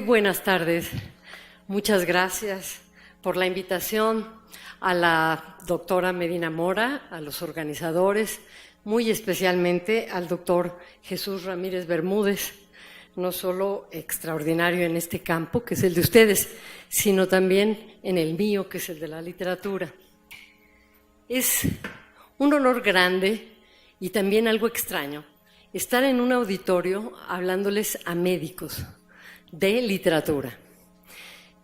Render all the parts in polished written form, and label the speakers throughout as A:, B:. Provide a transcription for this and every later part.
A: buenas tardes. Muchas gracias por la invitación a la doctora Medina Mora, a los organizadores, muy especialmente al doctor Jesús Ramírez Bermúdez, no solo extraordinario en este campo, que es el de ustedes, sino también en el mío, que es el de la literatura. Es un honor grande y también algo extraño estar en un auditorio hablándoles a médicos de literatura.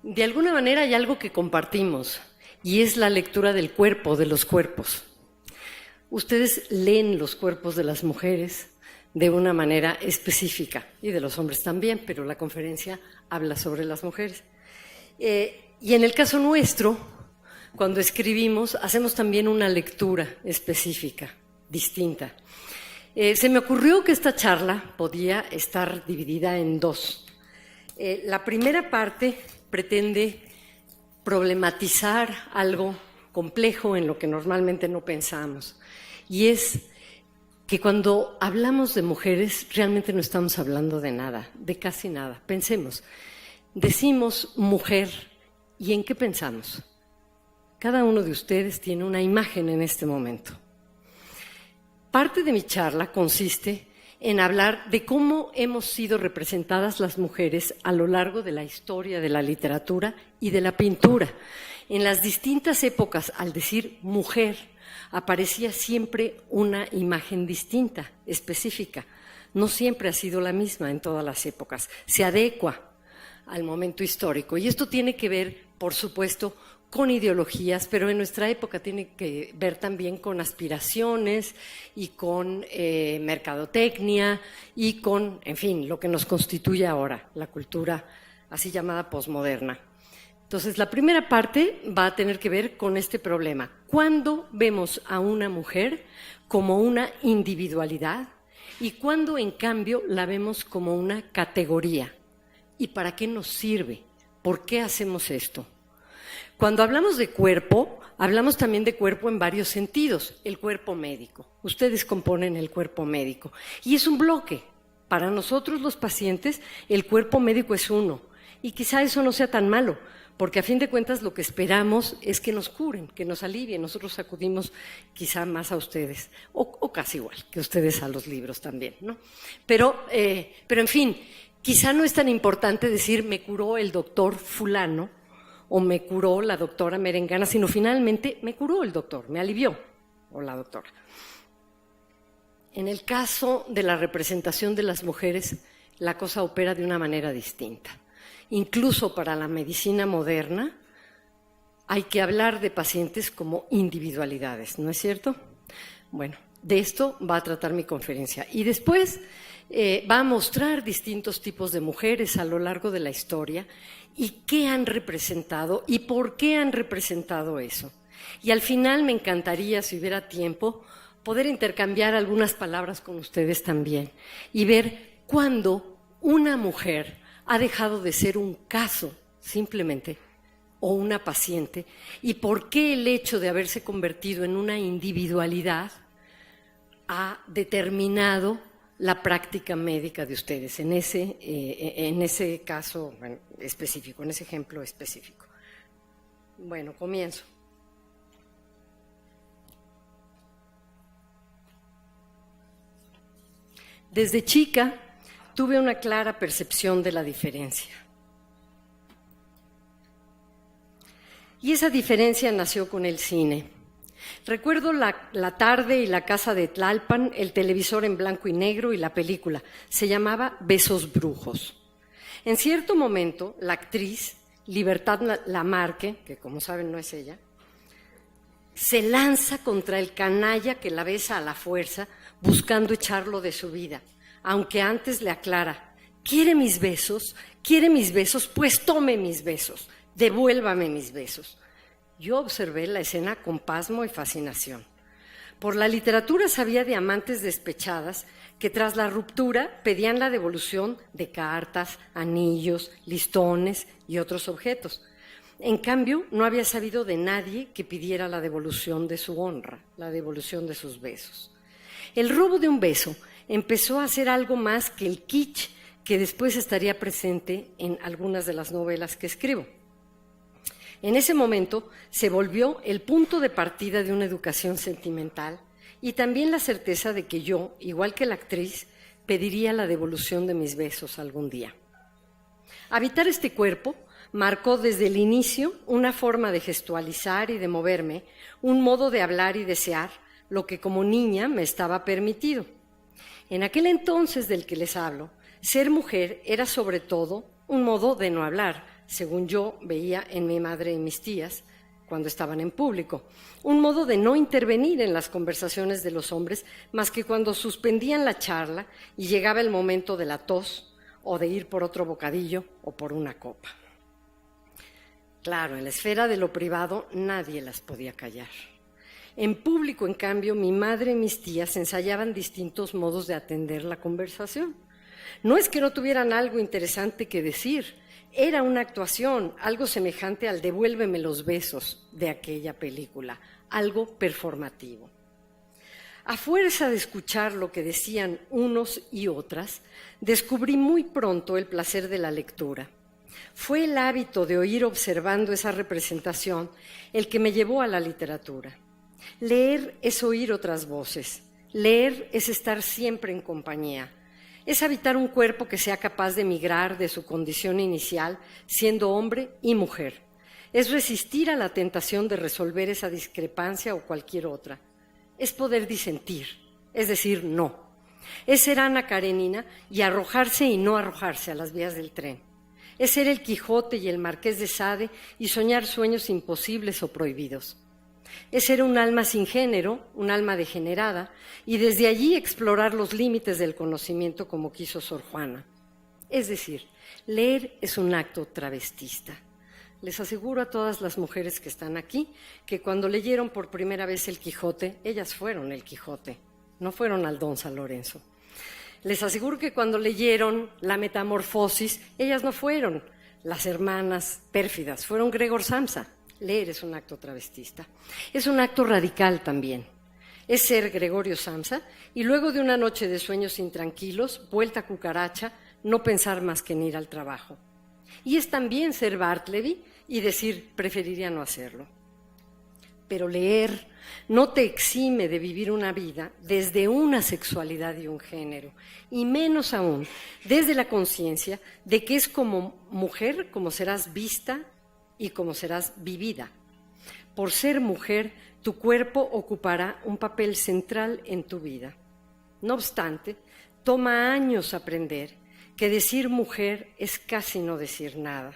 A: De alguna manera hay algo que compartimos y es la lectura del cuerpo, de los cuerpos. Ustedes leen los cuerpos de las mujeres de una manera específica y de los hombres también, pero la conferencia habla sobre las mujeres. Y en el caso nuestro, cuando escribimos, hacemos también una lectura específica, distinta. Se me ocurrió que esta charla podía estar dividida en dos. La primera parte pretende problematizar algo complejo en lo que normalmente no pensamos, y es que cuando hablamos de mujeres realmente no estamos hablando de nada, de casi nada. Pensemos, decimos mujer, ¿y en qué pensamos? Cada uno de ustedes tiene una imagen en este momento. Parte de mi charla consiste en hablar de cómo hemos sido representadas las mujeres a lo largo de la historia de la literatura y de la pintura. En las distintas épocas, al decir mujer, aparecía siempre una imagen distinta, específica. No siempre ha sido la misma en todas las épocas. Se adecua al momento histórico. Y esto tiene que ver, por supuesto, con ideologías, pero en nuestra época tiene que ver también con aspiraciones y con mercadotecnia y con, en fin, lo que nos constituye ahora, la cultura así llamada posmoderna. Entonces, la primera parte va a tener que ver con este problema. ¿Cuándo vemos a una mujer como una individualidad y cuándo, en cambio, la vemos como una categoría? ¿Y para qué nos sirve? ¿Por qué hacemos esto? Cuando hablamos de cuerpo, hablamos también de cuerpo en varios sentidos. El cuerpo médico. Ustedes componen el cuerpo médico. Y es un bloque. Para nosotros los pacientes, el cuerpo médico es uno. Y quizá eso no sea tan malo, porque a fin de cuentas lo que esperamos es que nos curen, que nos alivien. Nosotros acudimos quizá más a ustedes, o casi igual que ustedes a los libros también, ¿no? Pero en fin, quizá no es tan importante decir me curó el doctor fulano, o me curó la doctora Merengana, sino finalmente me curó el doctor, me alivió, o la doctora. En el caso de la representación de las mujeres, la cosa opera de una manera distinta. Incluso para la medicina moderna hay que hablar de pacientes como individualidades, ¿no es cierto? Bueno, de esto va a tratar mi conferencia. Y después va a mostrar distintos tipos de mujeres a lo largo de la historia y qué han representado y por qué han representado eso. Y al final me encantaría, si hubiera tiempo, poder intercambiar algunas palabras con ustedes también y ver cuándo una mujer ha dejado de ser un caso simplemente o una paciente y por qué el hecho de haberse convertido en una individualidad ha determinado la práctica médica de ustedes en ese caso específico, en ese ejemplo específico. Bueno, comienzo. Desde chica tuve una clara percepción de la diferencia. Y esa diferencia nació con el cine. Recuerdo la tarde y la casa de Tlalpan, el televisor en blanco y negro y la película. Se llamaba Besos Brujos. En cierto momento, la actriz Libertad Lamarque, que como saben no es ella, se lanza contra el canalla que la besa a la fuerza, buscando echarlo de su vida, aunque antes le aclara: ¿quiere mis besos? ¿Quiere mis besos? Pues tome mis besos, devuélvame mis besos. Yo observé la escena con pasmo y fascinación. Por la literatura sabía de amantes despechadas que tras la ruptura pedían la devolución de cartas, anillos, listones y otros objetos. En cambio, no había sabido de nadie que pidiera la devolución de su honra, la devolución de sus besos. El robo de un beso empezó a ser algo más que el kitsch que después estaría presente en algunas de las novelas que escribo. En ese momento se volvió el punto de partida de una educación sentimental y también la certeza de que yo, igual que la actriz, pediría la devolución de mis besos algún día. Habitar este cuerpo marcó desde el inicio una forma de gestualizar y de moverme, un modo de hablar y desear, lo que como niña me estaba permitido. En aquel entonces del que les hablo, ser mujer era sobre todo un modo de no hablar, según yo veía en mi madre y mis tías cuando estaban en público, un modo de no intervenir en las conversaciones de los hombres más que cuando suspendían la charla y llegaba el momento de la tos o de ir por otro bocadillo o por una copa. Claro, en la esfera de lo privado nadie las podía callar. En público, en cambio, mi madre y mis tías ensayaban distintos modos de atender la conversación. No es que no tuvieran algo interesante que decir, era una actuación, algo semejante al Devuélveme los besos de aquella película, algo performativo. A fuerza de escuchar lo que decían unos y otras, descubrí muy pronto el placer de la lectura. Fue el hábito de oír observando esa representación el que me llevó a la literatura. Leer es oír otras voces, leer es estar siempre en compañía. Es habitar un cuerpo que sea capaz de migrar de su condición inicial, siendo hombre y mujer. Es resistir a la tentación de resolver esa discrepancia o cualquier otra. Es poder disentir, es decir, no. Es ser Ana Karenina y arrojarse y no arrojarse a las vías del tren. Es ser el Quijote y el Marqués de Sade y soñar sueños imposibles o prohibidos. Es ser un alma sin género, un alma degenerada, y desde allí explorar los límites del conocimiento como quiso Sor Juana. Es decir, leer es un acto travestista. Les aseguro a todas las mujeres que están aquí que cuando leyeron por primera vez el Quijote, ellas fueron el Quijote, no fueron al Don San Lorenzo. Les aseguro que cuando leyeron La Metamorfosis, ellas no fueron las hermanas pérfidas, fueron Gregor Samsa. Leer es un acto travestista. Es un acto radical también. Es ser Gregorio Samsa y luego de una noche de sueños intranquilos, vuelta cucaracha, no pensar más que en ir al trabajo. Y es también ser Bartleby y decir, preferiría no hacerlo. Pero leer no te exime de vivir una vida desde una sexualidad y un género, y menos aún desde la conciencia de que es como mujer como serás vista y como serás vivida. Por ser mujer, tu cuerpo ocupará un papel central en tu vida. No obstante, toma años aprender que decir mujer es casi no decir nada,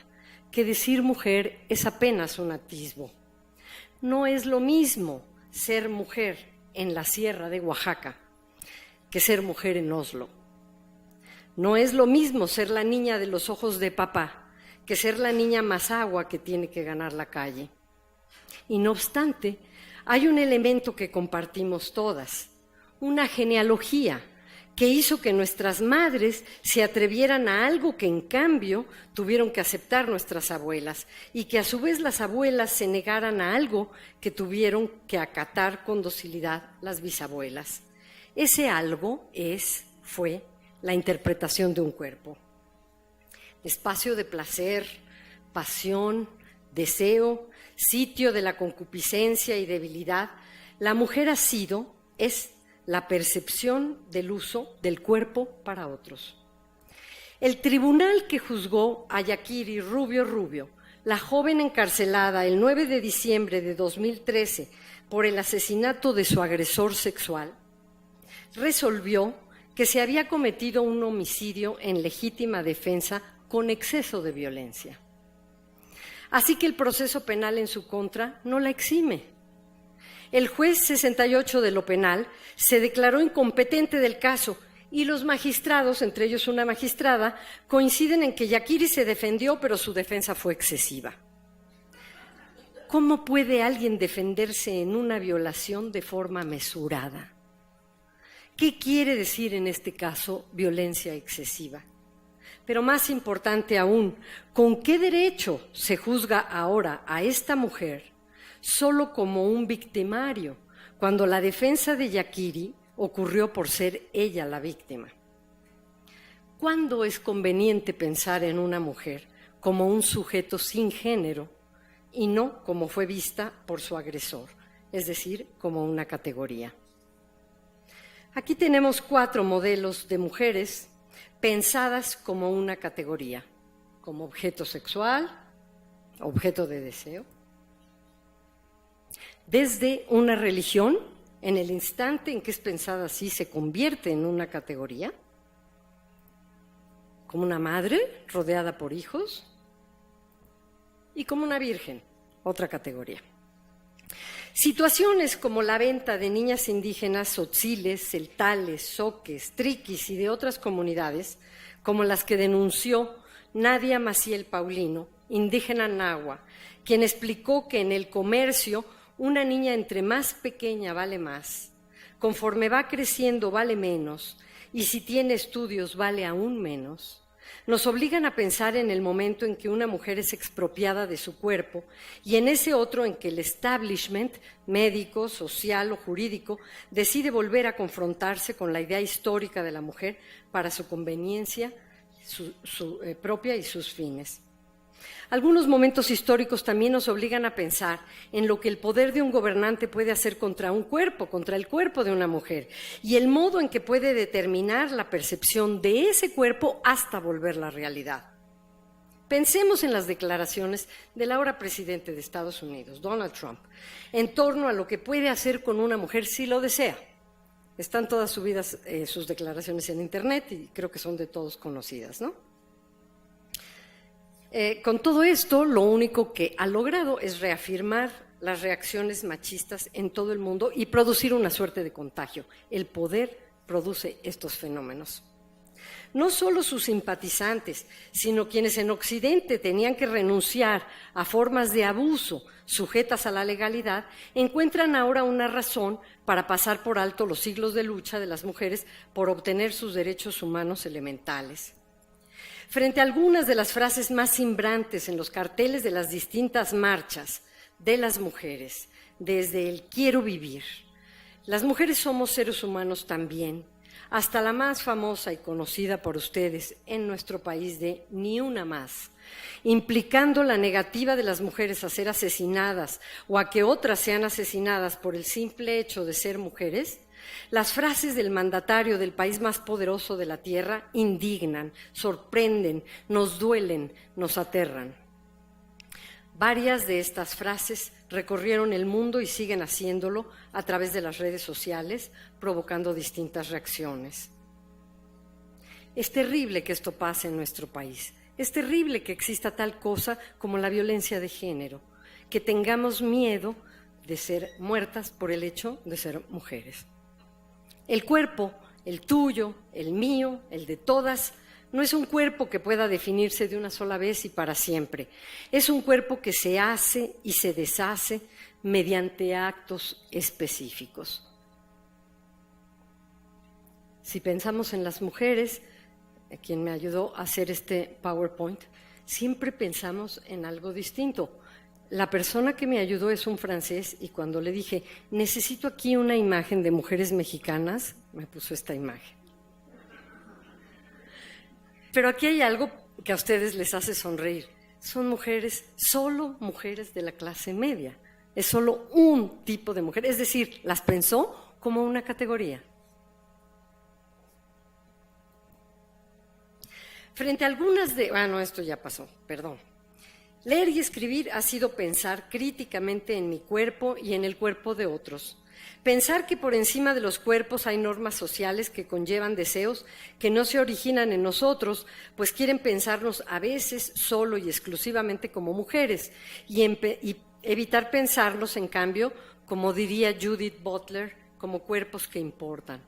A: que decir mujer es apenas un atisbo. No es lo mismo ser mujer en la Sierra de Oaxaca que ser mujer en Oslo. No es lo mismo ser la niña de los ojos de papá que ser la niña más agua que tiene que ganar la calle. Y no obstante, hay un elemento que compartimos todas, una genealogía que hizo que nuestras madres se atrevieran a algo que en cambio tuvieron que aceptar nuestras abuelas y que a su vez las abuelas se negaran a algo que tuvieron que acatar con docilidad las bisabuelas. Ese algo fue la interpretación de un cuerpo. Espacio de placer, pasión, deseo, sitio de la concupiscencia y debilidad, la mujer es la percepción del uso del cuerpo para otros. El tribunal que juzgó a Yakiri Rubio, la joven encarcelada el 9 de diciembre de 2013 por el asesinato de su agresor sexual, resolvió que se había cometido un homicidio en legítima defensa con exceso de violencia. Así que el proceso penal en su contra no la exime. El juez 68 de lo penal se declaró incompetente del caso y los magistrados, entre ellos una magistrada, coinciden en que Yakiri se defendió, pero su defensa fue excesiva. ¿Cómo puede alguien defenderse en una violación de forma mesurada? ¿Qué quiere decir en este caso violencia excesiva? Pero más importante aún, ¿con qué derecho se juzga ahora a esta mujer solo como un victimario, cuando la defensa de Yakiri ocurrió por ser ella la víctima? ¿cuándo es conveniente pensar en una mujer como un sujeto sin género y no como fue vista por su agresor, es decir, como una categoría? Aquí tenemos 4 modelos de mujeres pensadas como una categoría, como objeto sexual, objeto de deseo. Desde una religión, en el instante en que es pensada así, se convierte en una categoría, como una madre rodeada por hijos, y como una virgen, otra categoría. Situaciones como la venta de niñas indígenas tzotziles, celtales, zoques, triquis y de otras comunidades, como las que denunció Nadia Maciel Paulino, indígena nahua, quien explicó que en el comercio una niña entre más pequeña vale más, conforme va creciendo vale menos, y si tiene estudios vale aún menos, nos obligan a pensar en el momento en que una mujer es expropiada de su cuerpo y en ese otro en que el establishment médico, social o jurídico decide volver a confrontarse con la idea histórica de la mujer para su conveniencia propia y sus fines. Algunos momentos históricos también nos obligan a pensar en lo que el poder de un gobernante puede hacer contra un cuerpo, contra el cuerpo de una mujer, y el modo en que puede determinar la percepción de ese cuerpo hasta volverla realidad. Pensemos en las declaraciones del ahora presidente de Estados Unidos, Donald Trump, en torno a lo que puede hacer con una mujer si lo desea. Están todas subidas sus declaraciones en Internet y creo que son de todos conocidas, ¿no? Con todo esto, lo único que ha logrado es reafirmar las reacciones machistas en todo el mundo y producir una suerte de contagio. El poder produce estos fenómenos. No solo sus simpatizantes, sino quienes en Occidente tenían que renunciar a formas de abuso sujetas a la legalidad, encuentran ahora una razón para pasar por alto los siglos de lucha de las mujeres por obtener sus derechos humanos elementales. Frente a algunas de las frases más simbrantes en los carteles de las distintas marchas de las mujeres, desde el quiero vivir, las mujeres somos seres humanos también, hasta la más famosa y conocida por ustedes en nuestro país de Ni una más, implicando la negativa de las mujeres a ser asesinadas o a que otras sean asesinadas por el simple hecho de ser mujeres. Las frases del mandatario del país más poderoso de la tierra indignan, sorprenden, nos duelen, nos aterran. Varias de estas frases recorrieron el mundo y siguen haciéndolo a través de las redes sociales, provocando distintas reacciones. Es terrible que esto pase en nuestro país. Es terrible que exista tal cosa como la violencia de género, que tengamos miedo de ser muertas por el hecho de ser mujeres. El cuerpo, el tuyo, el mío, el de todas, no es un cuerpo que pueda definirse de una sola vez y para siempre. Es un cuerpo que se hace y se deshace mediante actos específicos. Si pensamos en las mujeres, quien me ayudó a hacer este PowerPoint, siempre pensamos en algo distinto. La persona que me ayudó es un francés y cuando le dije, necesito aquí una imagen de mujeres mexicanas, me puso esta imagen. Pero aquí hay algo que a ustedes les hace sonreír. Son mujeres, solo mujeres de la clase media. Es solo un tipo de mujer, es decir, las pensó como una categoría. Frente a algunas de... no, esto ya pasó, perdón. Leer y escribir ha sido pensar críticamente en mi cuerpo y en el cuerpo de otros. Pensar que por encima de los cuerpos hay normas sociales que conllevan deseos que no se originan en nosotros, pues quieren pensarnos a veces solo y exclusivamente como mujeres y evitar pensarlos, en cambio, como diría Judith Butler, como cuerpos que importan.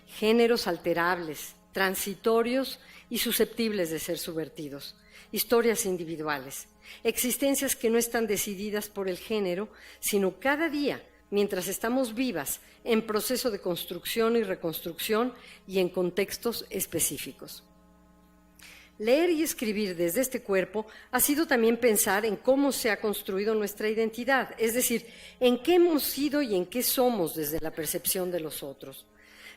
A: Géneros alterables, transitorios y susceptibles de ser subvertidos. Historias individuales, existencias que no están decididas por el género, sino cada día, mientras estamos vivas, en proceso de construcción y reconstrucción y en contextos específicos. Leer y escribir desde este cuerpo ha sido también pensar en cómo se ha construido nuestra identidad, es decir, en qué hemos sido y en qué somos desde la percepción de los otros.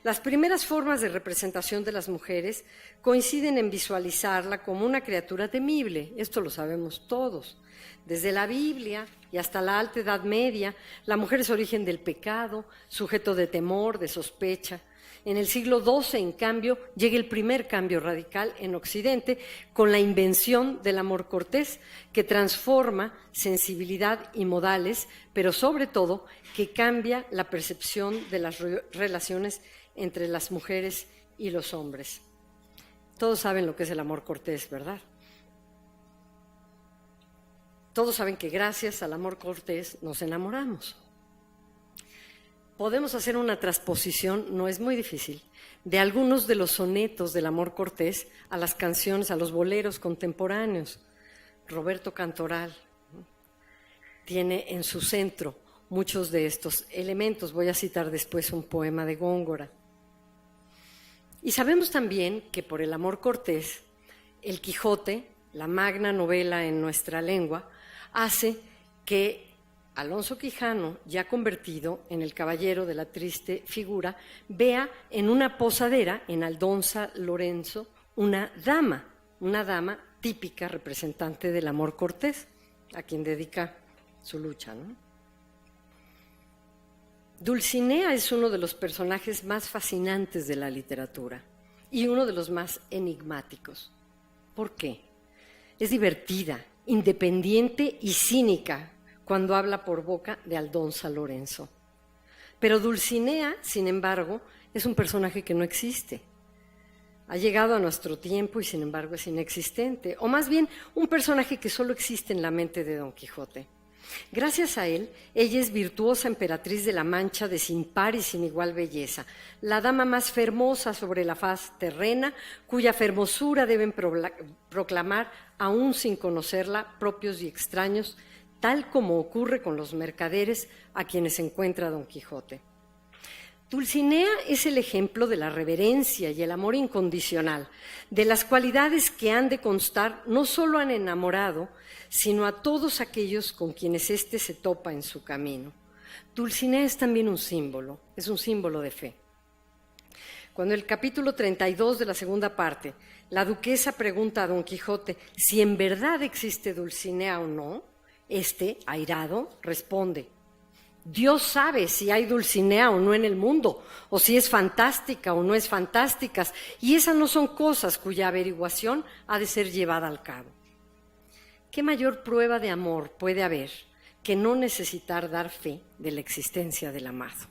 A: Las primeras formas de representación de las mujeres coinciden en visualizarla como una criatura temible, esto lo sabemos todos. Desde la Biblia y hasta la Alta Edad Media, la mujer es origen del pecado, sujeto de temor, de sospecha. En el siglo XII, en cambio, llega el primer cambio radical en Occidente con la invención del amor cortés, que transforma sensibilidad y modales, pero sobre todo que cambia la percepción de las relaciones entre las mujeres y los hombres. Todos saben lo que es el amor cortés, ¿verdad? Todos saben que gracias al amor cortés nos enamoramos. Podemos hacer una transposición, no es muy difícil, de algunos de los sonetos del amor cortés a las canciones, a los boleros contemporáneos. Roberto Cantoral tiene en su centro muchos de estos elementos. Voy a citar después un poema de Góngora. Y sabemos también que por el amor cortés, el Quijote, la magna novela en nuestra lengua, hace que Alonso Quijano, ya convertido en el caballero de la triste figura, vea en una posadera, en Aldonza Lorenzo, una dama típica representante del amor cortés, a quien dedica su lucha, ¿no? Dulcinea es uno de los personajes más fascinantes de la literatura y uno de los más enigmáticos. ¿Por qué? Es divertida, independiente y cínica cuando habla por boca de Aldonza Lorenzo. Pero Dulcinea, sin embargo, es un personaje que no existe. Ha llegado a nuestro tiempo y sin embargo es inexistente, o más bien un personaje que solo existe en la mente de Don Quijote. Gracias a él, ella es virtuosa emperatriz de la Mancha de sin par y sin igual belleza, la dama más fermosa sobre la faz terrena, cuya fermosura deben proclamar, aún sin conocerla, propios y extraños, tal como ocurre con los mercaderes a quienes encuentra Don Quijote. Dulcinea es el ejemplo de la reverencia y el amor incondicional, de las cualidades que han de constar no solo al enamorado, sino a todos aquellos con quienes éste se topa en su camino. Dulcinea es también un símbolo, es un símbolo de fe. Cuando en el capítulo 32 de la segunda parte, la duquesa pregunta a Don Quijote si en verdad existe Dulcinea o no, este, airado, responde: Dios sabe si hay Dulcinea o no en el mundo, o si es fantástica o no es fantástica, y esas no son cosas cuya averiguación ha de ser llevada al cabo. ¿Qué mayor prueba de amor puede haber que no necesitar dar fe de la existencia del amado?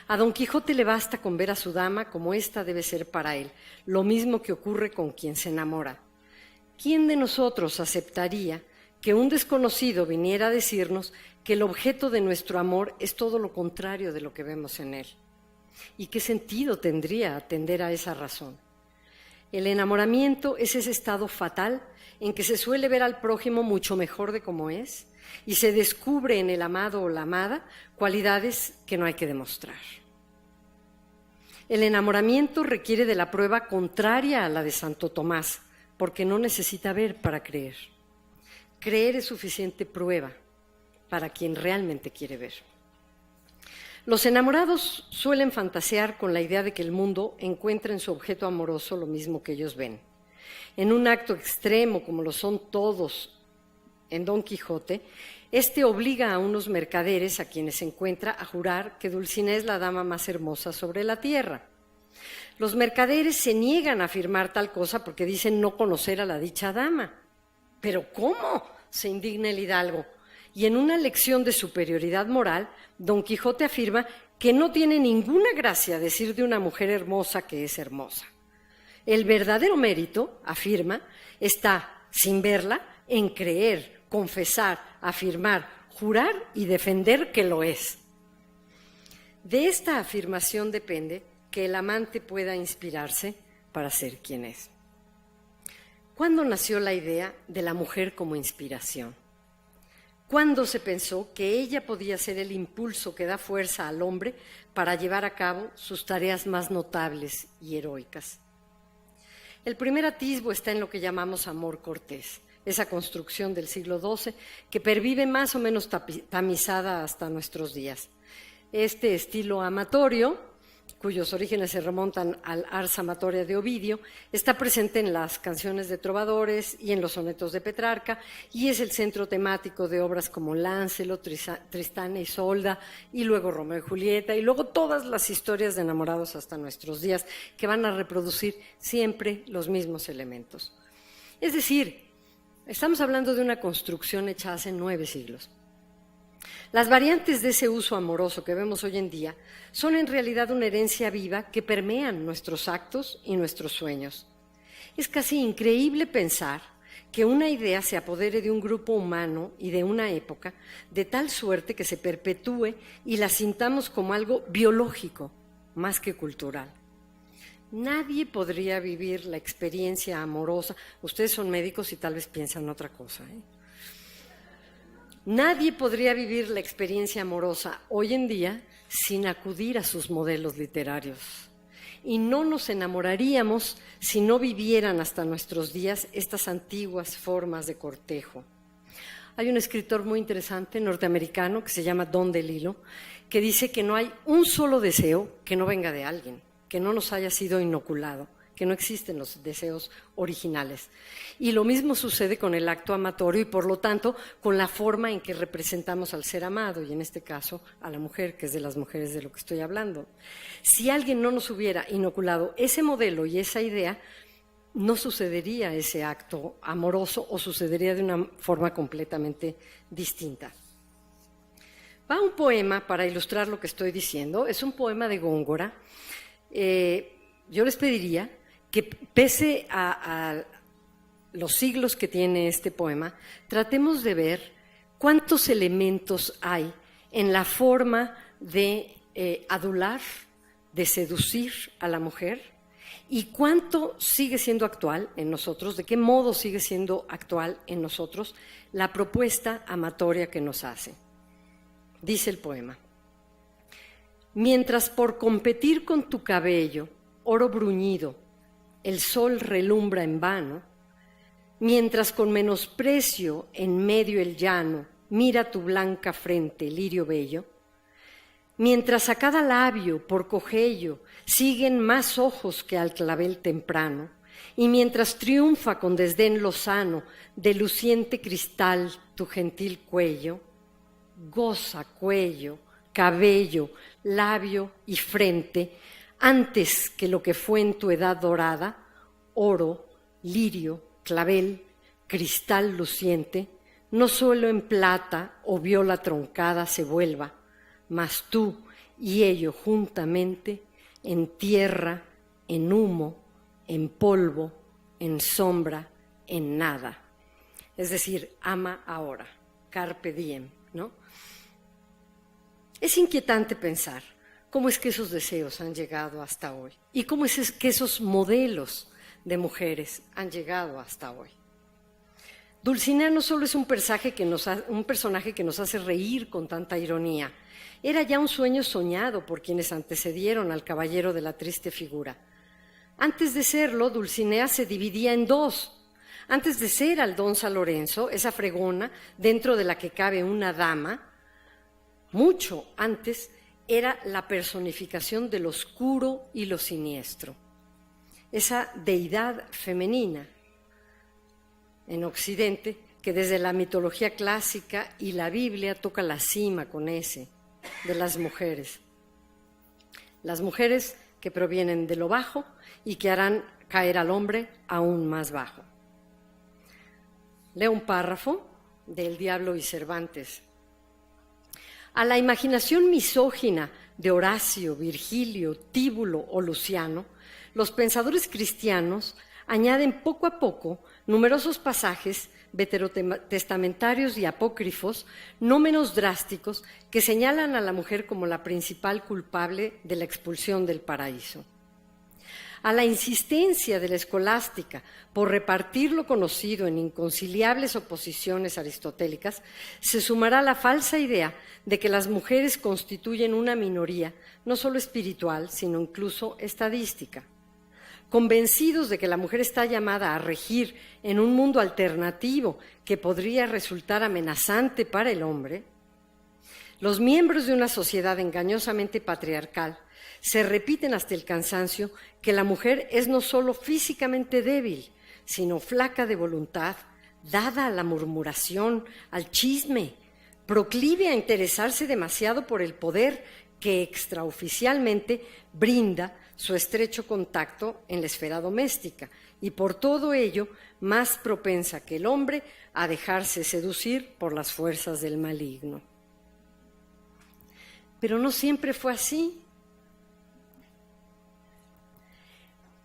A: A Don Quijote le basta con ver a su dama como ésta debe ser para él, lo mismo que ocurre con quien se enamora. ¿Quién de nosotros aceptaría que un desconocido viniera a decirnos que el objeto de nuestro amor es todo lo contrario de lo que vemos en él? ¿Y qué sentido tendría atender a esa razón? El enamoramiento es ese estado fatal en que se suele ver al prójimo mucho mejor de como es y se descubre en el amado o la amada cualidades que no hay que demostrar. El enamoramiento requiere de la prueba contraria a la de Santo Tomás, porque no necesita ver para creer. Creer es suficiente prueba para quien realmente quiere ver. Los enamorados suelen fantasear con la idea de que el mundo encuentra en su objeto amoroso lo mismo que ellos ven. En un acto extremo, como lo son todos en Don Quijote, este obliga a unos mercaderes a quienes se encuentra a jurar que Dulcinea es la dama más hermosa sobre la tierra. Los mercaderes se niegan a afirmar tal cosa porque dicen no conocer a la dicha dama. ¿Pero cómo?, se indigna el hidalgo. Y en una lección de superioridad moral, Don Quijote afirma que no tiene ninguna gracia decir de una mujer hermosa que es hermosa. El verdadero mérito, afirma, está, sin verla, en creer, confesar, afirmar, jurar y defender que lo es. De esta afirmación depende que el amante pueda inspirarse para ser quien es. ¿Cuándo nació la idea de la mujer como inspiración? ¿Cuándo se pensó que ella podía ser el impulso que da fuerza al hombre para llevar a cabo sus tareas más notables y heroicas? El primer atisbo está en lo que llamamos amor cortés, esa construcción del siglo XII que pervive más o menos tamizada hasta nuestros días. Este estilo amatorio, cuyos orígenes se remontan al Ars Amatoria de Ovidio, está presente en las canciones de trovadores y en los sonetos de Petrarca, y es el centro temático de obras como Lancelot, Tristán e Isolda, y luego Romeo y Julieta, y luego todas las historias de enamorados hasta nuestros días, que van a reproducir siempre los mismos elementos. Es decir, estamos hablando de una construcción hecha hace 9 siglos. Las variantes de ese uso amoroso que vemos hoy en día son en realidad una herencia viva que permean nuestros actos y nuestros sueños. Es casi increíble pensar que una idea se apodere de un grupo humano y de una época de tal suerte que se perpetúe y la sintamos como algo biológico más que cultural. Nadie podría vivir la experiencia amorosa. Ustedes son médicos y tal vez piensan otra cosa, ¿eh? Nadie podría vivir la experiencia amorosa hoy en día sin acudir a sus modelos literarios. Y no nos enamoraríamos si no vivieran hasta nuestros días estas antiguas formas de cortejo. Hay un escritor muy interesante norteamericano que se llama Don DeLillo, que dice que no hay un solo deseo que no venga de alguien, que no nos haya sido inoculado, que no existen los deseos originales. Y lo mismo sucede con el acto amatorio y, por lo tanto, con la forma en que representamos al ser amado, y en este caso a la mujer, que es de las mujeres de lo que estoy hablando. Si alguien no nos hubiera inoculado ese modelo y esa idea, no sucedería ese acto amoroso o sucedería de una forma completamente distinta. Va un poema para ilustrar lo que estoy diciendo. Es un poema de Góngora. Yo les pediría que, pese a los siglos que tiene este poema, tratemos de ver cuántos elementos hay en la forma de adular, de seducir a la mujer, y cuánto sigue siendo actual en nosotros, de qué modo sigue siendo actual en nosotros la propuesta amatoria que nos hace. Dice el poema: mientras por competir con tu cabello, oro bruñido, el sol relumbra en vano, mientras con menosprecio en medio el llano mira tu blanca frente, lirio bello, mientras a cada labio por cogello siguen más ojos que al clavel temprano, y mientras triunfa con desdén lozano de luciente cristal tu gentil cuello, goza cuello, cabello, labio y frente, antes que lo que fue en tu edad dorada, oro, lirio, clavel, cristal luciente, no solo en plata o viola troncada se vuelva, mas tú y ello juntamente en tierra, en humo, en polvo, en sombra, en nada. Es decir, ama ahora, carpe diem, ¿no? Es inquietante pensar cómo es que esos deseos han llegado hasta hoy y cómo es que esos modelos de mujeres han llegado hasta hoy. Dulcinea no solo es un personaje que nos hace reír con tanta ironía, era ya un sueño soñado por quienes antecedieron al caballero de la triste figura. Antes de serlo, Dulcinea se dividía en dos. Antes de ser Aldonza Lorenzo, esa fregona dentro de la que cabe una dama, mucho antes era la personificación de lo oscuro y lo siniestro, esa deidad femenina en Occidente que desde la mitología clásica y la Biblia toca la cima con ese de las mujeres que provienen de lo bajo y que harán caer al hombre aún más bajo. Leo un párrafo de El Diablo y Cervantes. A la imaginación misógina de Horacio, Virgilio, Tíbulo o Luciano, los pensadores cristianos añaden poco a poco numerosos pasajes veterotestamentarios y apócrifos, no menos drásticos, que señalan a la mujer como la principal culpable de la expulsión del paraíso. A la insistencia de la escolástica por repartir lo conocido en inconciliables oposiciones aristotélicas, se sumará la falsa idea de que las mujeres constituyen una minoría, no solo espiritual, sino incluso estadística. Convencidos de que la mujer está llamada a regir en un mundo alternativo que podría resultar amenazante para el hombre, Los miembros de una sociedad engañosamente patriarcal se repiten hasta el cansancio que la mujer es no solo físicamente débil, sino flaca de voluntad, dada a la murmuración, al chisme, proclive a interesarse demasiado por el poder que extraoficialmente brinda su estrecho contacto en la esfera doméstica y por todo ello más propensa que el hombre a dejarse seducir por las fuerzas del maligno. Pero no siempre fue así.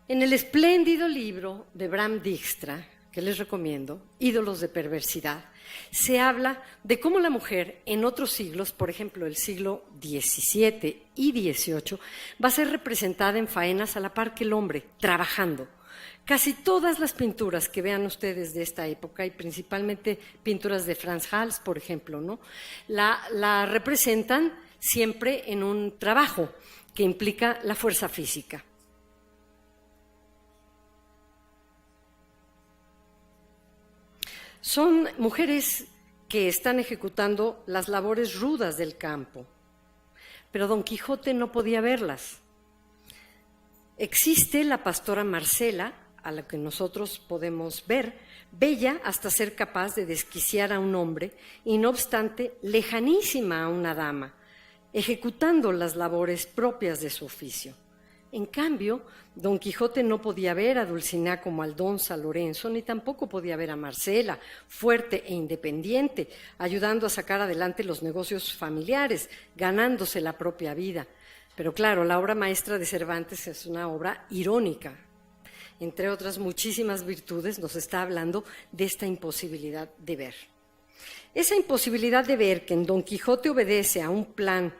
A: En el espléndido libro de Bram Dijkstra, que les recomiendo, Ídolos de perversidad, se habla de cómo la mujer en otros siglos, por ejemplo el siglo XVII y XVIII, va a ser representada en faenas a la par que el hombre, trabajando. Casi todas las pinturas que vean ustedes de esta época, y principalmente pinturas de Frans Hals, por ejemplo, ¿no?, la representan siempre en un trabajo que implica la fuerza física. Son mujeres que están ejecutando las labores rudas del campo, pero Don Quijote no podía verlas. Existe la pastora Marcela, a la que nosotros podemos ver, bella hasta ser capaz de desquiciar a un hombre y no obstante lejanísima a una dama, ejecutando las labores propias de su oficio. En cambio, Don Quijote no podía ver a Dulcinea como Aldonza Lorenzo, ni tampoco podía ver a Marcela, fuerte e independiente, ayudando a sacar adelante los negocios familiares, ganándose la propia vida. Pero claro, la obra maestra de Cervantes es una obra irónica. Entre otras muchísimas virtudes, nos está hablando de esta imposibilidad de ver. Esa imposibilidad de ver que en Don Quijote obedece a un plan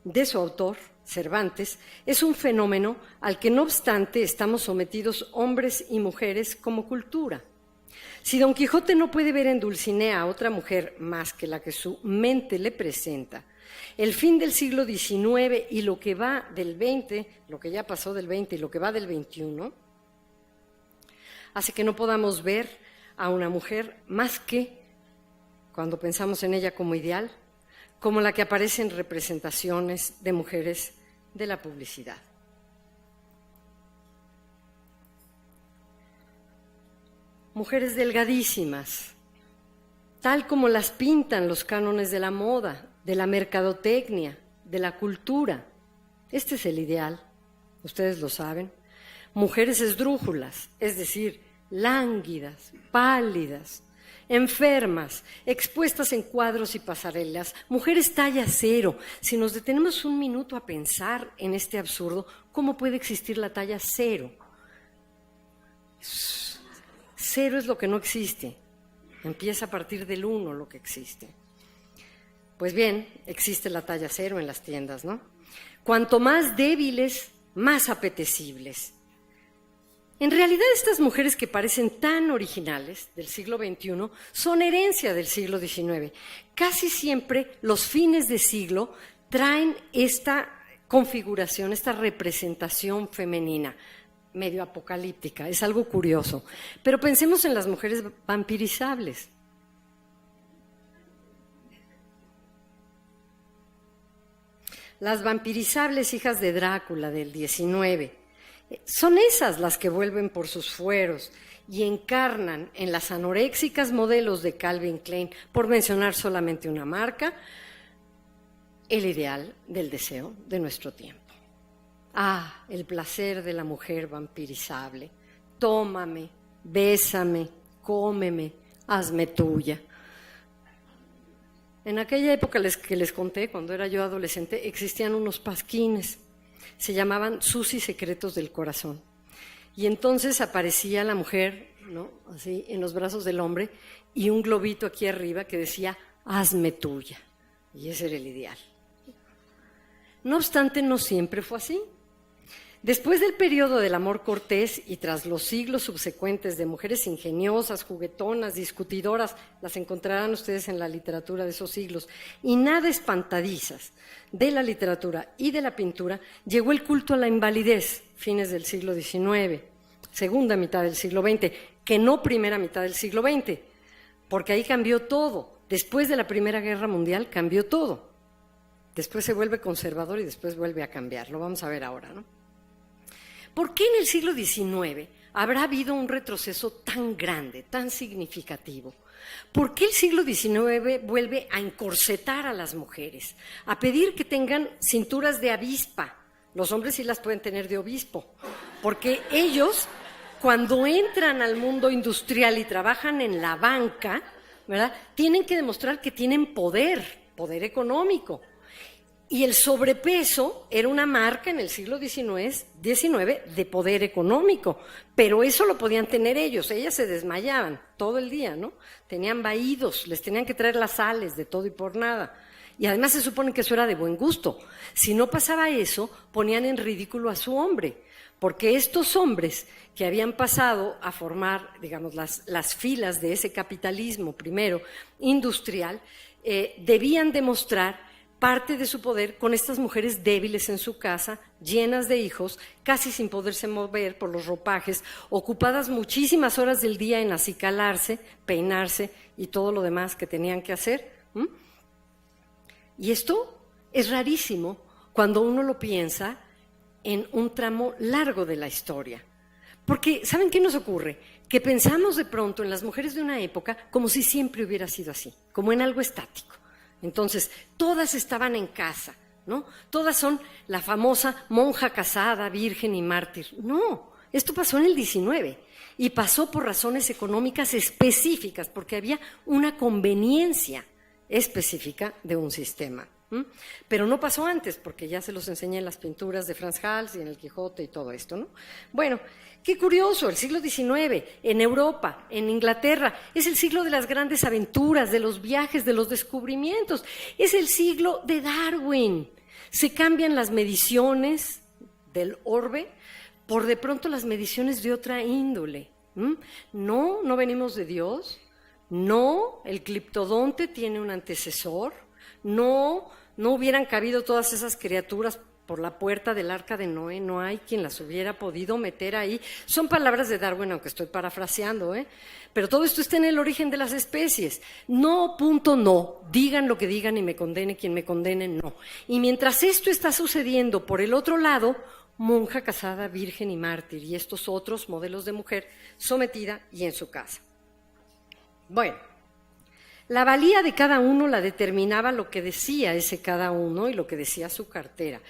A: de su autor, Cervantes, es un fenómeno al que no obstante estamos sometidos hombres y mujeres como cultura. Si Don Quijote no puede ver en Dulcinea a otra mujer más que la que su mente le presenta, el fin del siglo XIX y lo que va del XX, lo que ya pasó del XX y lo que va del XXI, hace que no podamos ver a una mujer más que, cuando pensamos en ella como ideal, como la que aparece en representaciones de mujeres de la publicidad. Mujeres delgadísimas, tal como las pintan los cánones de la moda, de la mercadotecnia, de la cultura. Este es el ideal, ustedes lo saben. Mujeres esdrújulas, es decir, lánguidas, pálidas, enfermas, expuestas en cuadros y pasarelas, mujeres talla cero. Si nos detenemos un minuto a pensar en este absurdo, ¿cómo puede existir la talla cero? Cero es lo que no existe. Empieza a partir del 1 lo que existe. Pues bien, existe la talla cero en las tiendas, ¿no? Cuanto más débiles, más apetecibles. En realidad, estas mujeres que parecen tan originales del siglo XXI son herencia del siglo XIX. Casi siempre los fines de siglo traen esta configuración, esta representación femenina, medio apocalíptica. Es algo curioso. Pero pensemos en las mujeres vampirizables. Las vampirizables hijas de Drácula del XIX. Son esas las que vuelven por sus fueros y encarnan en las anoréxicas modelos de Calvin Klein, por mencionar solamente una marca, el ideal del deseo de nuestro tiempo. Ah, el placer de la mujer vampirizable. Tómame, bésame, cómeme, hazme tuya. En aquella época que les conté, cuando era yo adolescente, existían unos pasquines. Se llamaban Susi Secretos del Corazón. Y entonces aparecía la mujer, ¿no?, así en los brazos del hombre, y un globito aquí arriba que decía, hazme tuya. Y ese era el ideal. No obstante, no siempre fue así. Después del periodo del amor cortés y tras los siglos subsecuentes de mujeres ingeniosas, juguetonas, discutidoras, las encontrarán ustedes en la literatura de esos siglos, y nada espantadizas de la literatura y de la pintura, llegó el culto a la invalidez, fines del siglo XIX, segunda mitad del siglo XX, que no primera mitad del siglo XX, porque ahí cambió todo. Después de la Primera Guerra Mundial cambió todo. Después se vuelve conservador y después vuelve a cambiar. Lo vamos a ver ahora, ¿no? ¿Por qué en el siglo XIX habrá habido un retroceso tan grande, tan significativo? ¿Por qué el siglo XIX vuelve a encorsetar a las mujeres, a pedir que tengan cinturas de avispa? Los hombres sí las pueden tener de obispo, porque ellos, cuando entran al mundo industrial y trabajan en la banca, ¿verdad?, tienen que demostrar que tienen poder económico. Y el sobrepeso era una marca en el siglo XIX de poder económico, pero eso lo podían tener ellos. Ellas se desmayaban todo el día, ¿no? Tenían vaídos, les tenían que traer las sales de todo y por nada. Y además se supone que eso era de buen gusto. Si no pasaba eso, ponían en ridículo a su hombre, porque estos hombres que habían pasado a formar, digamos, las filas de ese capitalismo primero industrial, debían demostrar parte de su poder con estas mujeres débiles en su casa, llenas de hijos, casi sin poderse mover por los ropajes, ocupadas muchísimas horas del día en acicalarse, peinarse y todo lo demás que tenían que hacer. Y esto es rarísimo cuando uno lo piensa en un tramo largo de la historia. Porque, ¿saben qué nos ocurre? Que pensamos de pronto en las mujeres de una época como si siempre hubiera sido así, como en algo estático. Entonces, todas estaban en casa, ¿no? Todas son la famosa monja casada, virgen y mártir. No, esto pasó en el XIX y pasó por razones económicas específicas, porque había una conveniencia específica de un sistema. Pero no pasó antes, porque ya se los enseñé en las pinturas de Frans Hals y en el Quijote y todo esto, ¿no? Bueno, qué curioso, el siglo XIX, en Europa, en Inglaterra, es el siglo de las grandes aventuras, de los viajes, de los descubrimientos, es el siglo de Darwin. Se cambian las mediciones del orbe por de pronto las mediciones de otra índole. No venimos de Dios, no, el cliptodonte tiene un antecesor, no hubieran cabido todas esas criaturas por la puerta del arca de Noé, no hay quien las hubiera podido meter ahí. Son palabras de Darwin, aunque estoy parafraseando, pero todo esto está en el origen de las especies. No, punto, no. Digan lo que digan y me condene quien me condene, no. Y mientras esto está sucediendo por el otro lado, monja casada, virgen y mártir, y estos otros modelos de mujer sometida y en su casa. Bueno, la valía de cada uno la determinaba lo que decía ese cada uno y lo que decía su cartera.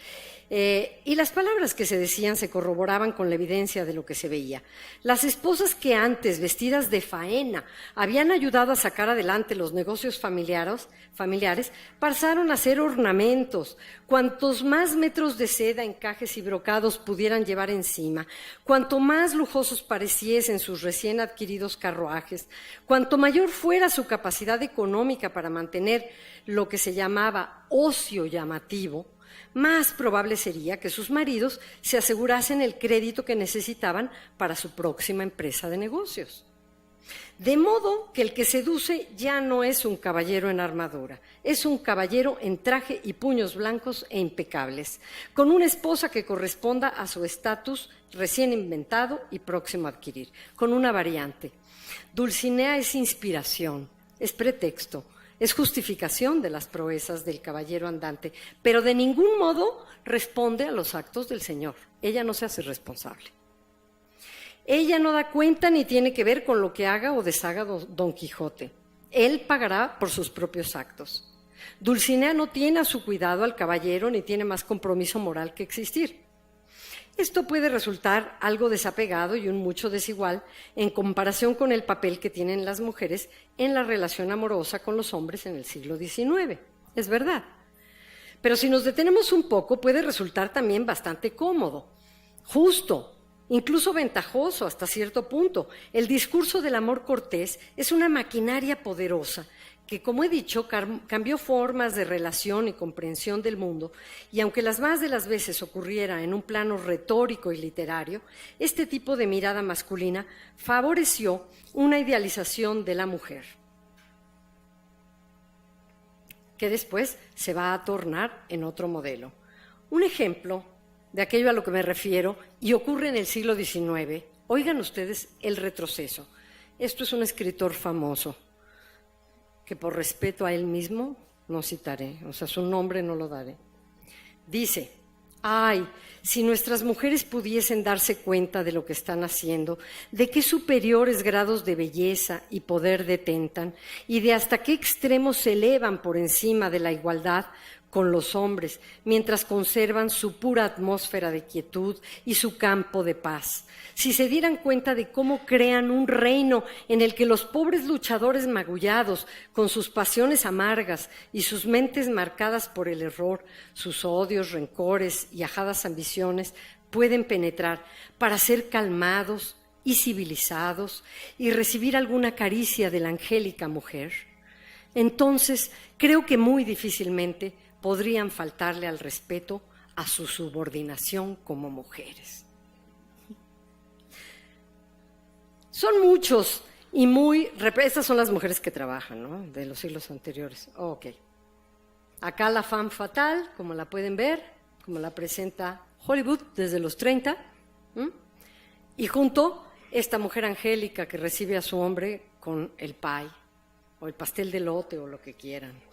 A: Y las palabras que se decían se corroboraban con la evidencia de lo que se veía. Las esposas que antes, vestidas de faena, habían ayudado a sacar adelante los negocios familiares, pasaron a hacer ornamentos. Cuantos más metros de seda, encajes y brocados pudieran llevar encima, cuanto más lujosos pareciesen sus recién adquiridos carruajes, cuanto mayor fuera su capacidad económica para mantener lo que se llamaba ocio llamativo, más probable sería que sus maridos se asegurasen el crédito que necesitaban para su próxima empresa de negocios. De modo que el que seduce ya no es un caballero en armadura, es un caballero en traje y puños blancos e impecables, con una esposa que corresponda a su estatus recién inventado y próximo a adquirir, con una variante. Dulcinea es inspiración, es pretexto, es justificación de las proezas del caballero andante, pero de ningún modo responde a los actos del Señor. Ella no se hace responsable. Ella no da cuenta ni tiene que ver con lo que haga o deshaga Don Quijote. Él pagará por sus propios actos. Dulcinea no tiene a su cuidado al caballero ni tiene más compromiso moral que existir. Esto puede resultar algo desapegado y un mucho desigual en comparación con el papel que tienen las mujeres en la relación amorosa con los hombres en el siglo XIX. Es verdad. Pero si nos detenemos un poco, puede resultar también bastante cómodo, justo, incluso ventajoso hasta cierto punto. El discurso del amor cortés es una maquinaria poderosa que, como he dicho, cambió formas de relación y comprensión del mundo, y aunque las más de las veces ocurriera en un plano retórico y literario, este tipo de mirada masculina favoreció una idealización de la mujer, que después se va a tornar en otro modelo. Un ejemplo de aquello a lo que me refiero, y ocurre en el siglo XIX, oigan ustedes el retroceso. Esto es un escritor famoso, que por respeto a él mismo no citaré, o sea, su nombre no lo daré. Dice: ay, si nuestras mujeres pudiesen darse cuenta de lo que están haciendo, de qué superiores grados de belleza y poder detentan y de hasta qué extremos se elevan por encima de la igualdad con los hombres, mientras conservan su pura atmósfera de quietud y su campo de paz. Si se dieran cuenta de cómo crean un reino en el que los pobres luchadores magullados, con sus pasiones amargas y sus mentes marcadas por el error, sus odios, rencores y ajadas ambiciones, pueden penetrar para ser calmados y civilizados y recibir alguna caricia de la angélica mujer, entonces creo que muy difícilmente podrían faltarle al respeto a su subordinación como mujeres. Son muchos y estas son las mujeres que trabajan, ¿no?, de los siglos anteriores. Ok. Acá la femme fatale, como la pueden ver, como la presenta Hollywood desde los 30, y junto esta mujer angélica que recibe a su hombre con el pie, o el pastel de elote, o lo que quieran.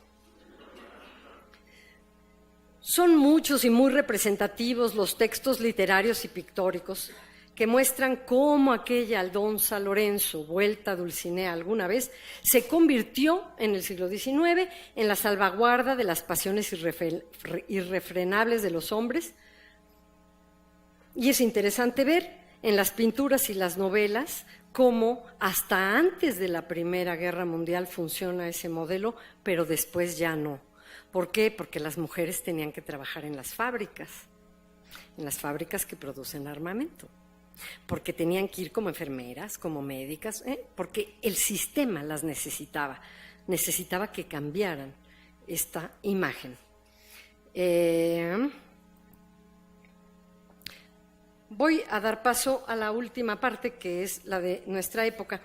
A: Son muchos y muy representativos los textos literarios y pictóricos que muestran cómo aquella Aldonza Lorenzo, vuelta Dulcinea alguna vez, se convirtió en el siglo XIX en la salvaguarda de las pasiones irrefrenables de los hombres. Y es interesante ver en las pinturas y las novelas cómo hasta antes de la Primera Guerra Mundial funciona ese modelo, pero después ya no. ¿Por qué? Porque las mujeres tenían que trabajar en las fábricas que producen armamento, porque tenían que ir como enfermeras, como médicas, porque el sistema las necesitaba que cambiaran esta imagen. Voy a dar paso a la última parte, que es la de nuestra época,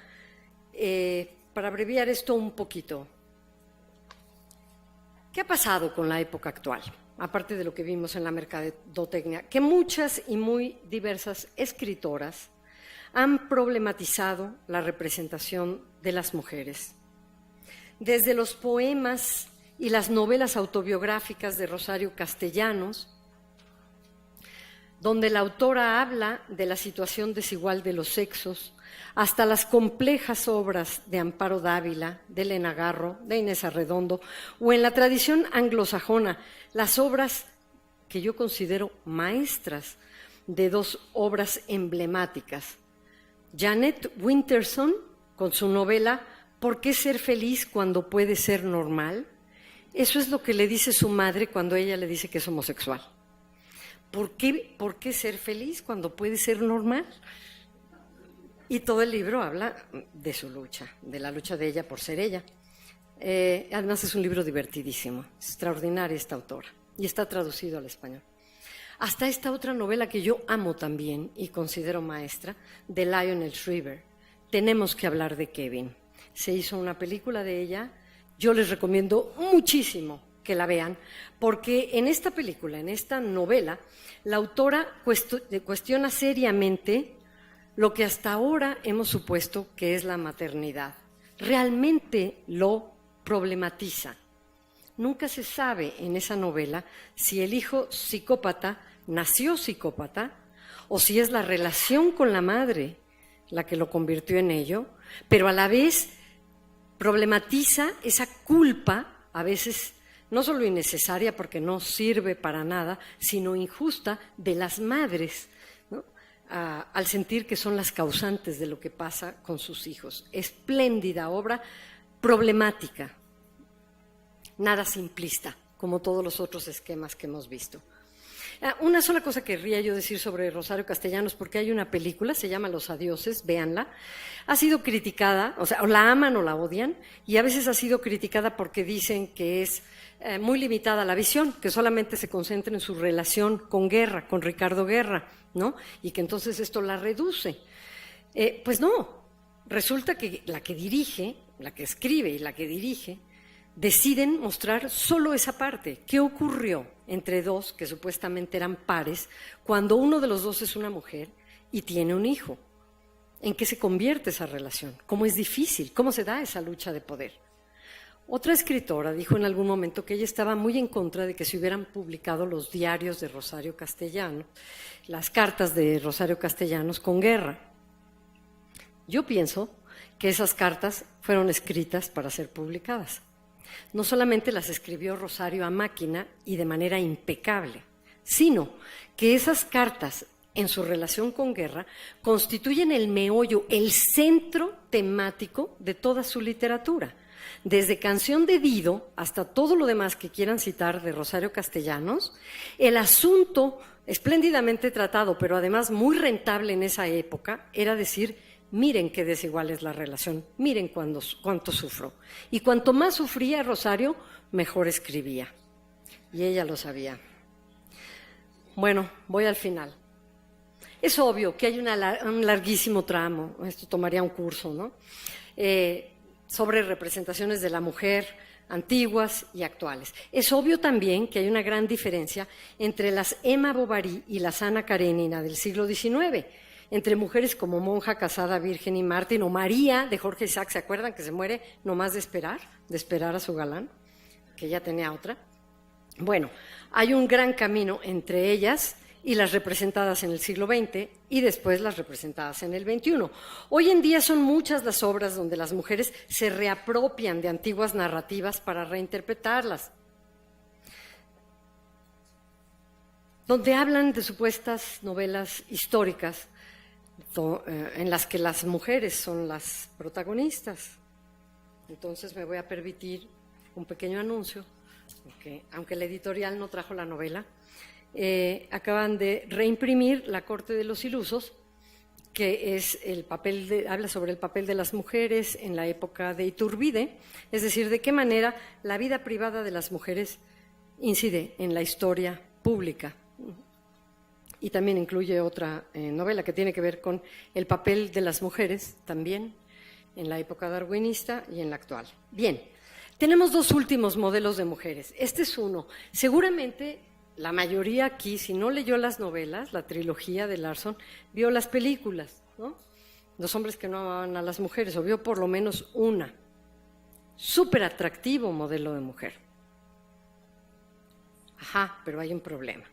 A: para abreviar esto un poquito. ¿Qué ha pasado con la época actual? Aparte de lo que vimos en la mercadotecnia, que muchas y muy diversas escritoras han problematizado la representación de las mujeres. Desde los poemas y las novelas autobiográficas de Rosario Castellanos, donde la autora habla de la situación desigual de los sexos, hasta las complejas obras de Amparo Dávila, de Elena Garro, de Inés Arredondo, o en la tradición anglosajona, las obras que yo considero maestras de dos obras emblemáticas. Janet Winterson, con su novela ¿Por qué ser feliz cuando puede ser normal? Eso es lo que le dice su madre cuando ella le dice que es homosexual. ¿Por qué ser feliz cuando puede ser normal? Y todo el libro habla de su lucha, de la lucha de ella por ser ella. Además es un libro divertidísimo, extraordinaria esta autora, y está traducido al español. Hasta esta otra novela que yo amo también y considero maestra, de Lionel Shriver, Tenemos que hablar de Kevin. Se hizo una película de ella, yo les recomiendo muchísimo que la vean, porque en esta película, en esta novela, la autora cuestiona seriamente lo que hasta ahora hemos supuesto que es la maternidad. Realmente lo problematiza. Nunca se sabe en esa novela si el hijo psicópata nació psicópata o si es la relación con la madre la que lo convirtió en ello, pero a la vez problematiza esa culpa, a veces no solo innecesaria porque no sirve para nada, sino injusta de las madres, ¿no?, al sentir que son las causantes de lo que pasa con sus hijos. Espléndida obra, problemática, nada simplista, como todos los otros esquemas que hemos visto. Una sola cosa querría yo decir sobre Rosario Castellanos, porque hay una película, se llama Los Adioses, véanla. Ha sido criticada, o sea, o la aman o la odian, y a veces ha sido criticada porque dicen que es muy limitada la visión, que solamente se concentra en su relación con Guerra, con Ricardo Guerra, ¿no? Y que entonces esto la reduce. Pues no, resulta que la que dirige, la que escribe y la que dirige, deciden mostrar solo esa parte. ¿Qué ocurrió entre dos que supuestamente eran pares cuando uno de los dos es una mujer y tiene un hijo? ¿En qué se convierte esa relación? ¿Cómo es difícil? ¿Cómo se da esa lucha de poder? Otra escritora dijo en algún momento que ella estaba muy en contra de que se hubieran publicado los diarios de Rosario Castellanos, las cartas de Rosario Castellanos con Guerra. Yo pienso que esas cartas fueron escritas para ser publicadas. No solamente las escribió Rosario a máquina y de manera impecable, sino que esas cartas, en su relación con Guerra, constituyen el meollo, el centro temático de toda su literatura. Desde Canción de Dido hasta todo lo demás que quieran citar de Rosario Castellanos, el asunto espléndidamente tratado, pero además muy rentable en esa época, era decir, miren qué desigual es la relación, miren cuánto sufro. Y cuanto más sufría Rosario, mejor escribía. Y ella lo sabía. Bueno, voy al final. Es obvio que hay un larguísimo tramo, esto tomaría un curso, ¿no? Sobre representaciones de la mujer antiguas y actuales. Es obvio también que hay una gran diferencia entre las Emma Bovary y las Ana Karenina del siglo XIX, entre mujeres como Monja, Casada, Virgen y Mártir, o María de Jorge Isaac, ¿se acuerdan que se muere nomás de esperar a su galán, que ya tenía otra? Bueno, hay un gran camino entre ellas y las representadas en el siglo XX y después las representadas en el XXI. Hoy en día son muchas las obras donde las mujeres se reapropian de antiguas narrativas para reinterpretarlas, donde hablan de supuestas novelas históricas en las que las mujeres son las protagonistas. Entonces me voy a permitir un pequeño anuncio, porque aunque la editorial no trajo la novela, acaban de reimprimir La corte de los ilusos, que es habla sobre el papel de las mujeres en la época de Iturbide, es decir, de qué manera la vida privada de las mujeres incide en la historia pública. Y también incluye otra novela que tiene que ver con el papel de las mujeres también en la época darwinista y en la actual. Bien, tenemos dos últimos modelos de mujeres. Este es uno. Seguramente la mayoría aquí, si no leyó las novelas, la trilogía de Larson, vio las películas, ¿no? Los hombres que no amaban a las mujeres, o vio por lo menos una. Súper atractivo modelo de mujer. Ajá, pero hay un problema.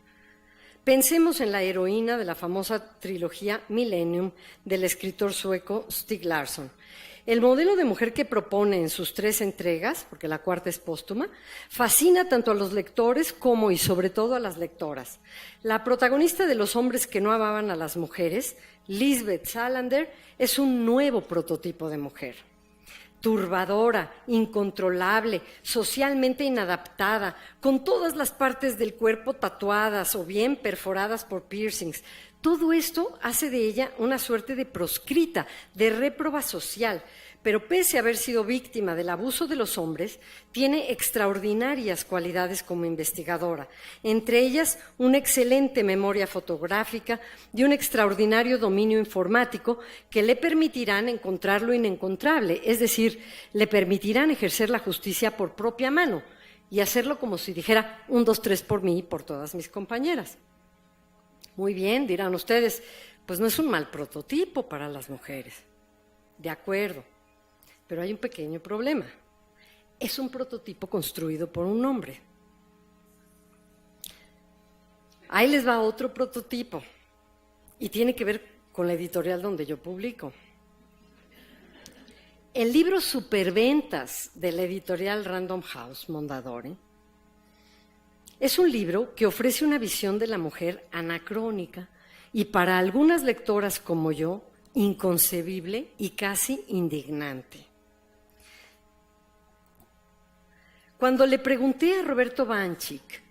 A: Pensemos en la heroína de la famosa trilogía Millennium del escritor sueco Stieg Larsson. El modelo de mujer que propone en sus 3 entregas, porque la cuarta es póstuma, fascina tanto a los lectores como y sobre todo a las lectoras. La protagonista de Los hombres que no amaban a las mujeres, Lisbeth Salander, es un nuevo prototipo de mujer. Turbadora, incontrolable, socialmente inadaptada, con todas las partes del cuerpo tatuadas o bien perforadas por piercings. Todo esto hace de ella una suerte de proscrita, de réproba social, pero pese a haber sido víctima del abuso de los hombres, tiene extraordinarias cualidades como investigadora, entre ellas una excelente memoria fotográfica y un extraordinario dominio informático que le permitirán encontrar lo inencontrable, es decir, le permitirán ejercer la justicia por propia mano y hacerlo como si dijera 1, 2, 3 por mí y por todas mis compañeras. Muy bien, dirán ustedes, pues no es un mal prototipo para las mujeres. De acuerdo, pero hay un pequeño problema. Es un prototipo construido por un hombre. Ahí les va otro prototipo y tiene que ver con la editorial donde yo publico. El libro Superventas de la editorial Random House Mondadori es un libro que ofrece una visión de la mujer anacrónica y para algunas lectoras como yo, inconcebible y casi indignante. Cuando le pregunté a Roberto Banchik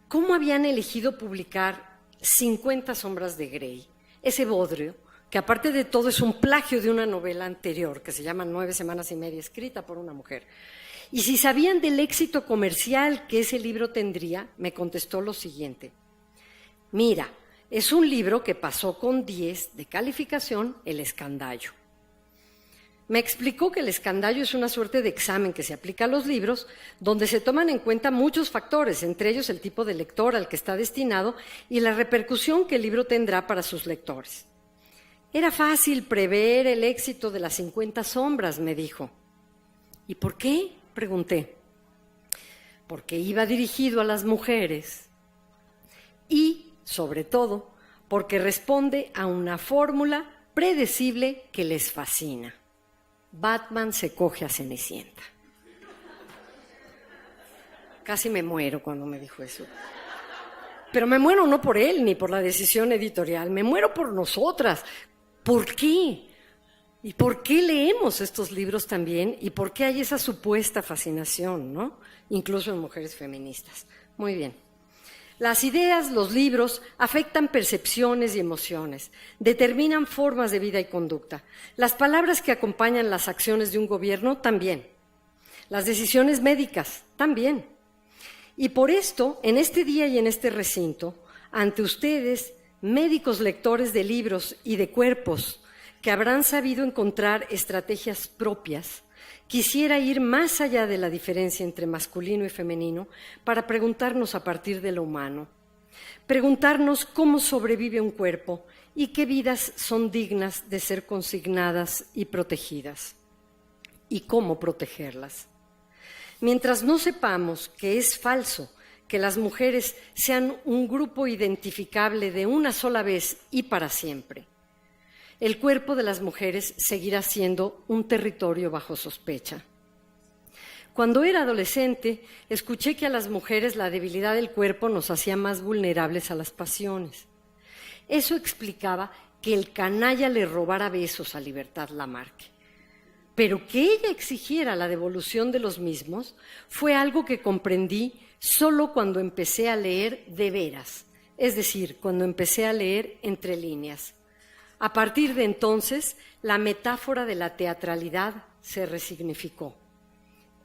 A: cómo habían elegido publicar 50 sombras de Grey, ese bodrio, que aparte de todo es un plagio de una novela anterior que se llama 9 semanas y media, escrita por una mujer, y si sabían del éxito comercial que ese libro tendría, me contestó lo siguiente: mira, es un libro que pasó con 10 de calificación el escandallo. Me explicó que el escandallo es una suerte de examen que se aplica a los libros, donde se toman en cuenta muchos factores, entre ellos el tipo de lector al que está destinado y la repercusión que el libro tendrá para sus lectores. Era fácil prever el éxito de las 50 sombras, me dijo. ¿Y por qué? Pregunté, porque iba dirigido a las mujeres y, sobre todo, porque responde a una fórmula predecible que les fascina. Batman se coge a Cenicienta. Casi me muero cuando me dijo eso. Pero me muero no por él ni por la decisión editorial, me muero por nosotras. ¿Por qué? ¿Y por qué leemos estos libros también? ¿Y por qué hay esa supuesta fascinación, ¿no? Incluso en mujeres feministas. Muy bien. Las ideas, los libros, afectan percepciones y emociones, determinan formas de vida y conducta. Las palabras que acompañan las acciones de un gobierno también. Las decisiones médicas también. Y por esto, en este día y en este recinto, ante ustedes, médicos lectores de libros y de cuerpos que habrán sabido encontrar estrategias propias, quisiera ir más allá de la diferencia entre masculino y femenino para preguntarnos a partir de lo humano. Preguntarnos cómo sobrevive un cuerpo y qué vidas son dignas de ser consignadas y protegidas. Y cómo protegerlas. Mientras no sepamos que es falso que las mujeres sean un grupo identificable de una sola vez y para siempre, el cuerpo de las mujeres seguirá siendo un territorio bajo sospecha. Cuando era adolescente, escuché que a las mujeres la debilidad del cuerpo nos hacía más vulnerables a las pasiones. Eso explicaba que el canalla le robara besos a Libertad Lamarque. Pero que ella exigiera la devolución de los mismos fue algo que comprendí solo cuando empecé a leer de veras, es decir, cuando empecé a leer entre líneas. A partir de entonces, la metáfora de la teatralidad se resignificó.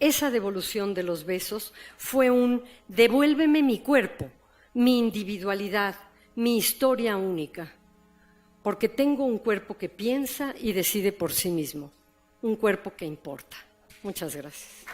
A: Esa devolución de los besos fue un devuélveme mi cuerpo, mi individualidad, mi historia única, porque tengo un cuerpo que piensa y decide por sí mismo. Un cuerpo que importa. Muchas gracias.